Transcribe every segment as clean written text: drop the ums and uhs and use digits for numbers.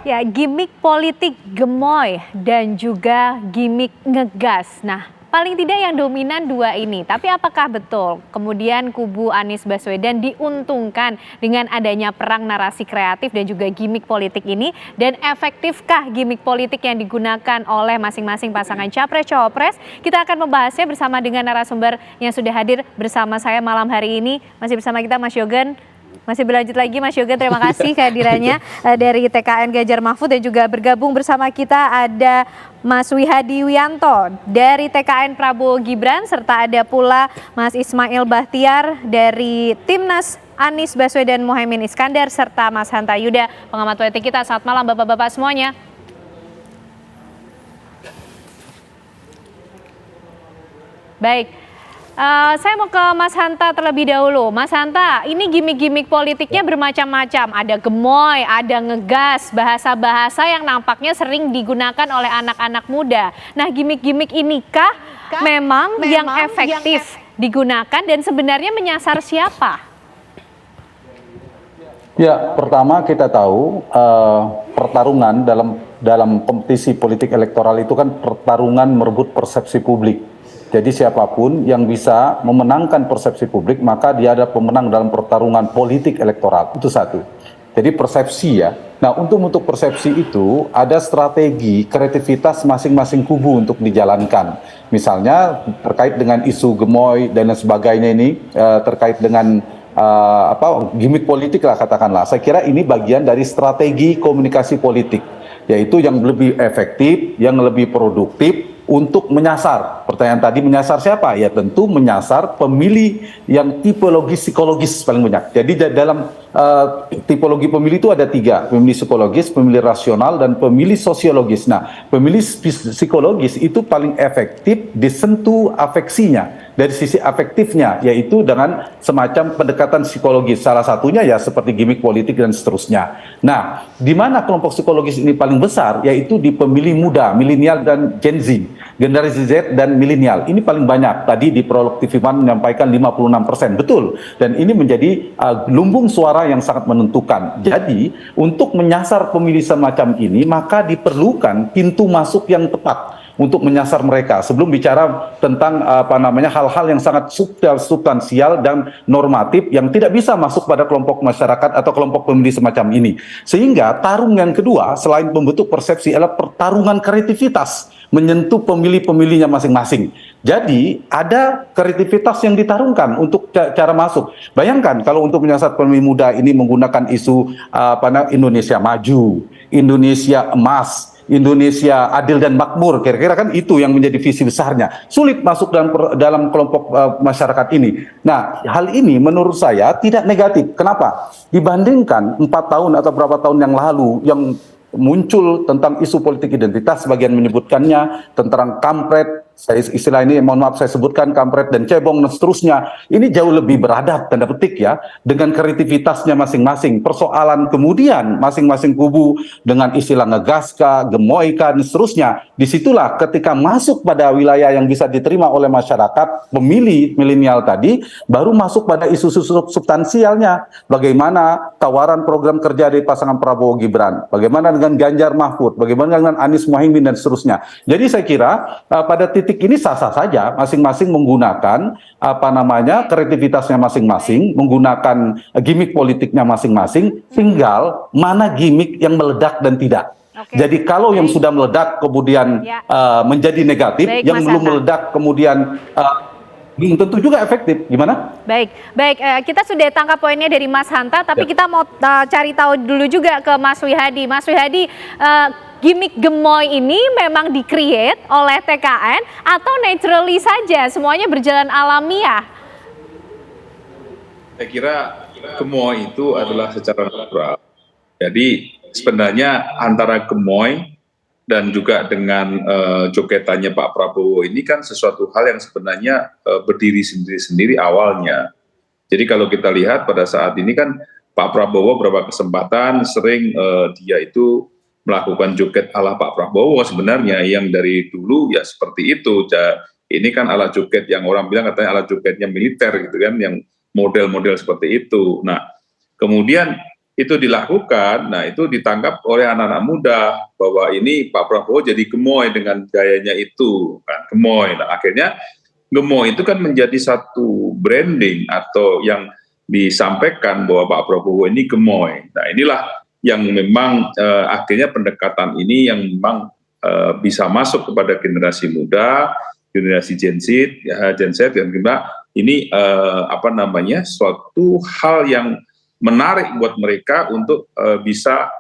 Ya, gimik politik gemoy dan juga gimik ngegas. Nah, paling tidak yang dominan dua ini. Tapi apakah betul kemudian kubu Anies Baswedan diuntungkan dengan adanya perang narasi kreatif dan juga gimik politik ini? Dan efektifkah gimik politik yang digunakan oleh masing-masing pasangan capres-cawapres? Kita akan membahasnya bersama dengan narasumber yang sudah hadir bersama saya malam hari ini. Masih bersama kita Mas Yogen. Masih berlanjut lagi Mas Yoga, terima kasih kehadirannya dari TKN Ganjar Mahfud, dan juga bergabung bersama kita ada Mas Wihadi Wianto dari TKN Prabowo Gibran, serta ada pula Mas Ismail Bahtiar dari Timnas Anies Baswedan Mohaimin Iskandar, serta Mas Hanta Yuda, pengamat politik kita. Selamat malam Bapak-Bapak semuanya. Baik. Saya mau ke Mas Hanta terlebih dahulu. Mas Hanta, ini gimik-gimik politiknya bermacam-macam. Ada gemoy, ada ngegas, bahasa-bahasa yang nampaknya sering digunakan oleh anak-anak muda. Nah, gimik-gimik inikah memang yang efektif digunakan dan sebenarnya menyasar siapa? Ya, pertama kita tahu pertarungan dalam kompetisi politik elektoral itu kan pertarungan merebut persepsi publik. Jadi siapapun yang bisa memenangkan persepsi publik, maka dia ada pemenang dalam pertarungan politik elektoral. Itu satu. Jadi persepsi ya. Nah, untuk persepsi itu ada strategi kreativitas masing-masing kubu untuk dijalankan. Misalnya terkait dengan isu gemoy dan sebagainya ini, terkait dengan gimik politik lah katakanlah. Saya kira ini bagian dari strategi komunikasi politik, yaitu yang lebih efektif, yang lebih produktif untuk menyasar. Pertanyaan tadi menyasar siapa? Ya tentu menyasar pemilih yang tipologis psikologis paling banyak. Jadi dalam tipologi pemilih itu ada tiga, pemilih psikologis, pemilih rasional, dan pemilih sosiologis. Nah, pemilih psikologis itu paling efektif disentuh afeksinya, dari sisi afektifnya, yaitu dengan semacam pendekatan psikologis. Salah satunya ya seperti gimik politik dan seterusnya. Nah, di mana kelompok psikologis ini paling besar? Yaitu di pemilih muda, milenial dan Gen Z, generasi Z dan milenial. Ini paling banyak. Tadi di Prolog TV One menyampaikan 56%, betul. Dan ini menjadi lumbung suara yang sangat menentukan. Jadi, untuk menyasar pemilih semacam ini, maka diperlukan pintu masuk yang tepat untuk menyasar mereka. Sebelum bicara tentang hal-hal yang sangat substansial dan normatif yang tidak bisa masuk pada kelompok masyarakat atau kelompok pemilih semacam ini. Sehingga tarung yang kedua selain membentuk persepsi adalah pertarungan kreativitas menyentuh pemilih-pemilihnya masing-masing. Jadi ada kreativitas yang ditarungkan untuk cara masuk. Bayangkan kalau untuk menyasar pemilih muda ini menggunakan isu Indonesia maju, Indonesia emas, Indonesia adil dan makmur, kira-kira kan itu yang menjadi visi besarnya. Sulit masuk dalam kelompok masyarakat ini. Nah, hal ini menurut saya tidak negatif. Kenapa? Dibandingkan 4 tahun atau berapa tahun yang lalu yang muncul tentang isu politik identitas, sebagian menyebutkannya tentang kampret, istilah ini mohon maaf saya sebutkan kampret dan cebong dan seterusnya. Ini jauh lebih beradab tanda petik ya, dengan kreativitasnya masing-masing. Persoalan kemudian masing-masing kubu dengan istilah ngegaska, gemoika dan seterusnya. Disitulah ketika masuk pada wilayah yang bisa diterima oleh masyarakat pemilih milenial tadi, baru masuk pada isu substansialnya. Bagaimana tawaran program kerja dari pasangan Prabowo Gibran, bagaimana dengan Ganjar Mahfud, bagaimana dengan Anies Mohaimin dan seterusnya. Jadi saya kira pada titik ini sah-sah saja masing-masing menggunakan kreativitasnya masing-masing, menggunakan gimik politiknya masing-masing, tinggal mana gimik yang meledak dan tidak. Jadi kalau yang sudah meledak kemudian menjadi negatif, yang belum meledak kemudian belum tentu juga efektif. Gimana? Baik, kita sudah tangkap poinnya dari Mas Hanta, tapi kita mau cari tahu dulu juga ke Mas Wihadi. Mas Wihadi, gimik gemoy ini memang di-create oleh TKN atau naturally saja, semuanya berjalan alamiah? Saya kira gemoy itu adalah secara natural. Jadi sebenarnya antara gemoy dan juga dengan jogetannya Pak Prabowo ini kan sesuatu hal yang sebenarnya berdiri sendiri-sendiri awalnya. Jadi kalau kita lihat pada saat ini kan Pak Prabowo beberapa kesempatan sering dia itu melakukan joget ala Pak Prabowo sebenarnya yang dari dulu ya seperti itu. Ini kan ala joget yang orang bilang katanya ala jogetnya militer gitu kan, yang model-model seperti itu. Nah, kemudian itu dilakukan, nah itu ditangkap oleh anak-anak muda bahwa ini Pak Prabowo jadi gemoy dengan gayanya itu, kan gemoy. Nah akhirnya gemoy itu kan menjadi satu branding atau yang disampaikan bahwa Pak Prabowo ini gemoy. Nah inilah yang memang akhirnya pendekatan ini yang memang bisa masuk kepada generasi muda, generasi Gen Z, dan juga ini suatu hal yang menarik buat mereka untuk bisa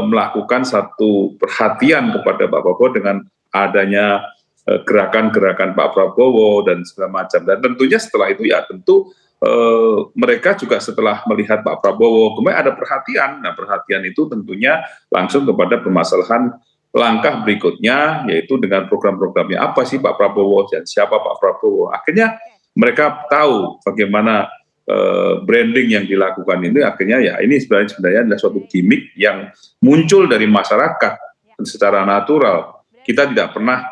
melakukan satu perhatian kepada Pak Prabowo dengan adanya gerakan-gerakan Pak Prabowo dan segala macam. Dan tentunya setelah itu ya tentu mereka juga setelah melihat Pak Prabowo kemudian ada perhatian. Nah perhatian itu tentunya langsung kepada permasalahan langkah berikutnya, yaitu dengan program-programnya apa sih Pak Prabowo dan siapa Pak Prabowo. Akhirnya mereka tahu bagaimana branding yang dilakukan ini. Akhirnya ya ini sebenarnya adalah suatu gimmick yang muncul dari masyarakat secara natural. Kita tidak pernah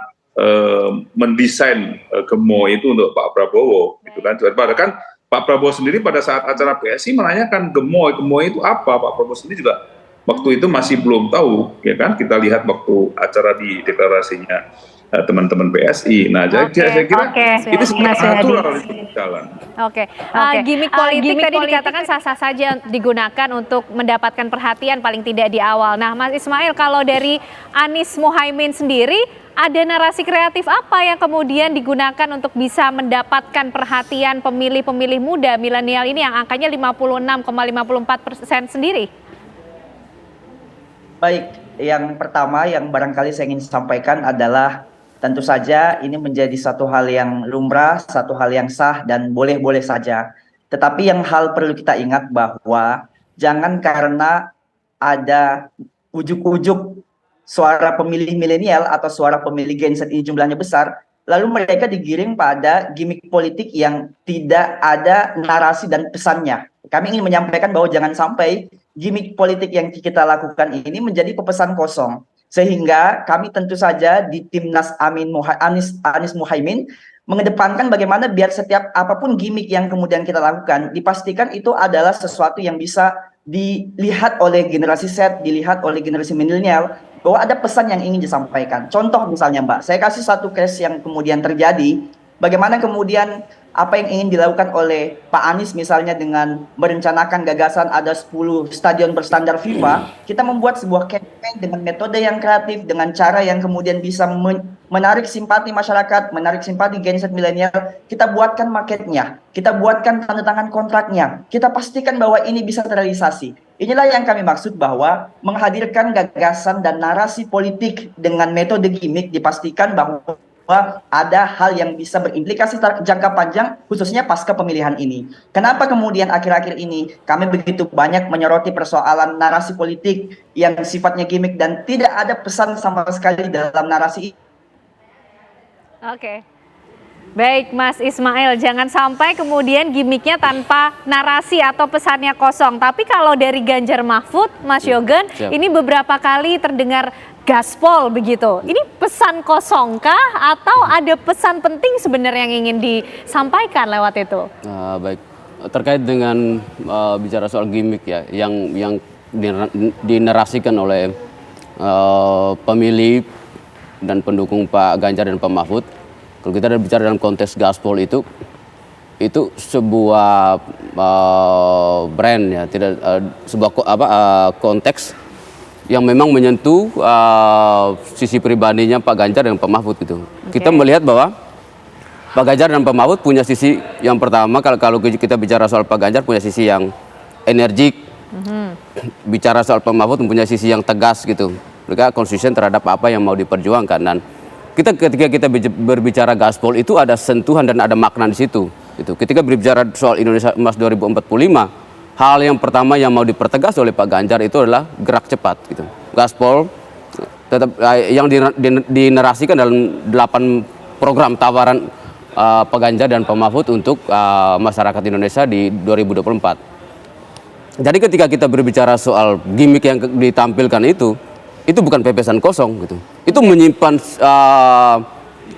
mendesain gemoy itu untuk Pak Prabowo, gitu kan. Padahal kan Pak Prabowo sendiri pada saat acara PSI menanyakan gemoy itu apa. Pak Prabowo sendiri juga waktu itu masih belum tahu, ya kan. Kita lihat waktu acara di deklarasinya teman-teman PSI. Nah, jadi saya kira itu sebenarnya natural itu berjalan. Gimik politik tadi dikatakan sah-sah saja digunakan untuk mendapatkan perhatian paling tidak di awal. Nah, Mas Ismail, kalau dari Anies Muhaimin sendiri, ada narasi kreatif apa yang kemudian digunakan untuk bisa mendapatkan perhatian pemilih-pemilih muda milenial ini yang angkanya 56,54% sendiri? Baik, yang pertama yang barangkali saya ingin sampaikan adalah tentu saja ini menjadi satu hal yang lumrah, satu hal yang sah dan boleh-boleh saja. Tetapi yang hal perlu kita ingat bahwa jangan karena ada ujuk-ujuk suara pemilih milenial atau suara pemilih Gen Z ini jumlahnya besar, lalu mereka digiring pada gimmick politik yang tidak ada narasi dan pesannya. Kami ingin menyampaikan bahwa jangan sampai gimmick politik yang kita lakukan ini menjadi pepesan kosong. Sehingga kami tentu saja di Timnas Anies Muhaimin mengedepankan bagaimana biar setiap apapun gimmick yang kemudian kita lakukan, dipastikan itu adalah sesuatu yang bisa dilihat oleh generasi Z, dilihat oleh generasi milenial, bahwa ada pesan yang ingin disampaikan. Contoh misalnya Mbak, saya kasih satu case yang kemudian terjadi, bagaimana kemudian apa yang ingin dilakukan oleh Pak Anies misalnya dengan merencanakan gagasan ada 10 stadion berstandar FIFA, kita membuat sebuah campaign dengan metode yang kreatif, dengan cara yang kemudian bisa menarik simpati masyarakat, menarik simpati Gen Z milenial. Kita buatkan marketnya, kita buatkan tanda tangan kontraknya, kita pastikan bahwa ini bisa terrealisasi. Inilah yang kami maksud bahwa menghadirkan gagasan dan narasi politik dengan metode gimmick, dipastikan bahwa ada hal yang bisa berimplikasi jangka panjang khususnya pasca pemilihan ini. Kenapa kemudian akhir-akhir ini kami begitu banyak menyoroti persoalan narasi politik yang sifatnya gimmick dan tidak ada pesan sama sekali dalam narasi ini? Baik Mas Ismail, jangan sampai kemudian gimmicknya tanpa narasi atau pesannya kosong. Tapi kalau dari Ganjar Mahfud, Mas Yogen, ini beberapa kali terdengar gaspol begitu. Ini pesan kosongkah atau ada pesan penting sebenarnya yang ingin disampaikan lewat itu? Baik, terkait dengan bicara soal gimmick ya, yang dinarasikan oleh pemilih dan pendukung Pak Ganjar dan Pak Mahfud. Kalau kita bicara dalam konteks gaspol itu sebuah brand ya, tidak sebuah konteks yang memang menyentuh sisi pribadinya Pak Ganjar dan Pak Mahfud gitu. Kita melihat bahwa Pak Ganjar dan Pak Mahfud punya sisi yang pertama, kalau kita bicara soal Pak Ganjar punya sisi yang energik, bicara soal Pak Mahfud mempunyai sisi yang tegas gitu. Mereka konsisten terhadap apa yang mau diperjuangkan, dan ketika kita berbicara gaspol itu ada sentuhan dan ada makna di situ. Gitu. Ketika berbicara soal Indonesia Emas 2045, hal yang pertama yang mau dipertegas oleh Pak Ganjar itu adalah gerak cepat. Gitu. Gaspol tetap yang dinarasikan dalam 8 program tawaran Pak Ganjar dan Pak Mahfud untuk masyarakat Indonesia di 2024. Jadi ketika kita berbicara soal gimmick yang ditampilkan itu bukan pepesan kosong gitu. Itu menyimpan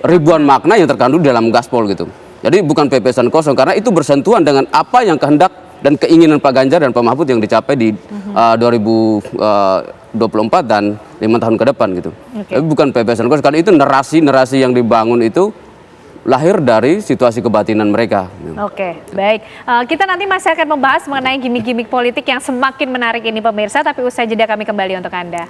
ribuan makna yang terkandung dalam gaspol gitu. Jadi bukan pepesan kosong karena itu bersentuhan dengan apa yang kehendak dan keinginan Pak Ganjar dan Pak Mahfud yang dicapai di 2024 dan 5 tahun ke depan gitu. Tapi bukan PPS dan karena itu narasi yang dibangun itu lahir dari situasi kebatinan mereka. Oke, baik. Kita nanti masih akan membahas mengenai gimmick-gimmick politik yang semakin menarik ini pemirsa, tapi usai jeda kami kembali untuk Anda.